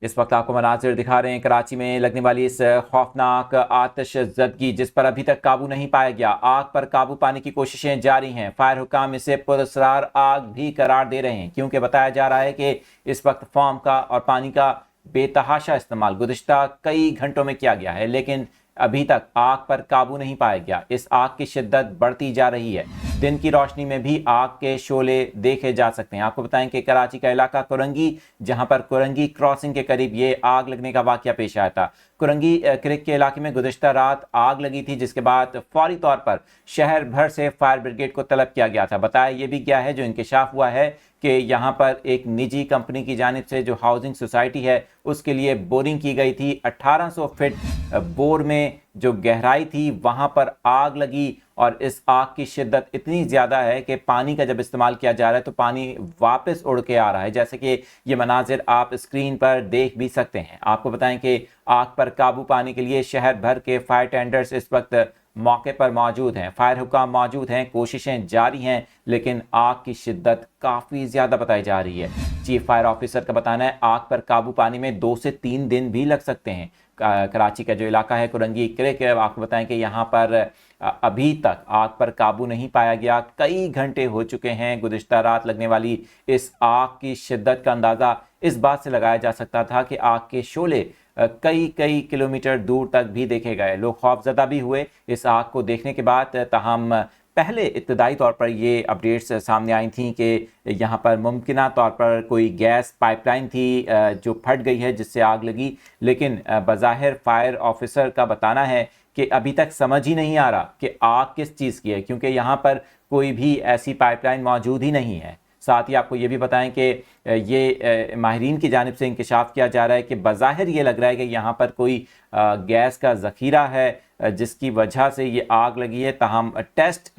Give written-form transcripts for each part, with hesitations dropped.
इस वक्त आपको मनाजिर दिखा रहे हैं कराची में लगने वाली इस खौफनाक आतिश ज़दगी जिस पर अभी तक काबू नहीं पाया गया। आग पर काबू पाने की कोशिशें जारी हैं। फायर हुकाम इसे पुरअसरार आग भी करार दे रहे हैं, क्योंकि बताया जा रहा है कि इस वक्त फोम का और पानी का बेतहाशा इस्तेमाल गुज़िश्ता कई घंटों में किया गया है, लेकिन अभी तक आग पर काबू नहीं पाया गया। इस आग की शिद्दत बढ़ती जा रही है। दिन की रोशनी में भी आग के शोले देखे जा सकते हैं। आपको बताएं कि कराची का इलाका कुरंगी, जहां पर कुरंगी क्रॉसिंग के करीब ये आग लगने का वाकया पेश आया था। कुरंगी क्रिक के इलाके में गुज़िश्ता रात आग लगी थी, जिसके बाद फौरी तौर पर शहर भर से फायर ब्रिगेड को तलब किया गया था। बताया यह भी गया है, जो इंकशाफ हुआ है कि यहाँ पर एक निजी कंपनी की जानिब से जो हाउसिंग सोसाइटी है उसके लिए बोरिंग की गई थी। 1800 फीट बोर में जो गहराई थी वहाँ पर आग लगी और इस आग की शिद्दत इतनी ज़्यादा है कि पानी का जब इस्तेमाल किया जा रहा है तो पानी वापस उड़ के आ रहा है, जैसे कि ये मनाजिर आप स्क्रीन पर देख भी सकते हैं। आपको बताएं कि आग पर काबू पाने के लिए शहर भर के फायर टेंडर्स इस वक्त मौके पर मौजूद हैं, फायर हुकाम मौजूद हैं, कोशिशें जारी हैं, लेकिन आग की शिद्दत काफ़ी ज़्यादा बताई जा रही है। चीफ फायर ऑफिसर का बताना है आग पर काबू पाने में 2 से 3 दिन भी लग सकते हैं। कराची का जो इलाका है कुरंगी क्रिक, आपको बताएं कि यहाँ पर अभी तक आग पर काबू नहीं पाया गया। कई घंटे हो चुके हैं। गुज़िश्ता रात लगने वाली इस आग की शिद्दत का अंदाज़ा इस बात से लगाया जा सकता था कि आग के शोले कई किलोमीटर दूर तक भी देखे गए। लोग खौफजदा भी हुए इस आग को देखने के बाद। ताहम पहले इब्तदाई तौर पर ये अपडेट्स सामने आई थी कि यहाँ पर मुमकिना तौर पर कोई गैस पाइपलाइन थी जो फट गई है जिससे आग लगी, लेकिन बज़ाहिर फायर ऑफिसर का बताना है कि अभी तक समझ ही नहीं आ रहा कि आग किस चीज़ की है, क्योंकि यहाँ पर कोई भी ऐसी पाइपलाइन मौजूद ही नहीं है। साथ ही आपको ये भी बताएं कि ये माहिरीन की जानिब से इंकशाफ किया जा रहा है कि बज़ाहिर ये लग रहा है कि यहाँ पर कोई गैस का ज़ख़ीरा है जिसकी वजह से ये आग लगी है। ताहम टेस्ट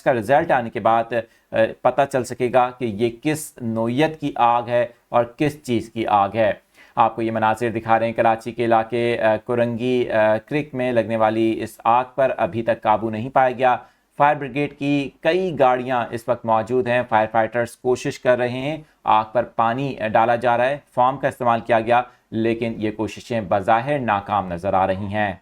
का रिज़ल्ट आने के बाद पता चल सकेगा कि ये किस नौइयत की आग है और किस चीज़ की आग है। आपको ये मनासिर दिखा रहे हैं कराची के इलाके कुरंगी क्रिक में लगने वाली इस आग पर अभी तक काबू नहीं पाया गया। फायर ब्रिगेड की कई गाड़ियां इस वक्त मौजूद हैं। फायर फाइटर्स कोशिश कर रहे हैं। आग पर पानी डाला जा रहा है, फोम का इस्तेमाल किया गया, लेकिन ये कोशिशें बज़ाहिर नाकाम नज़र आ रही हैं।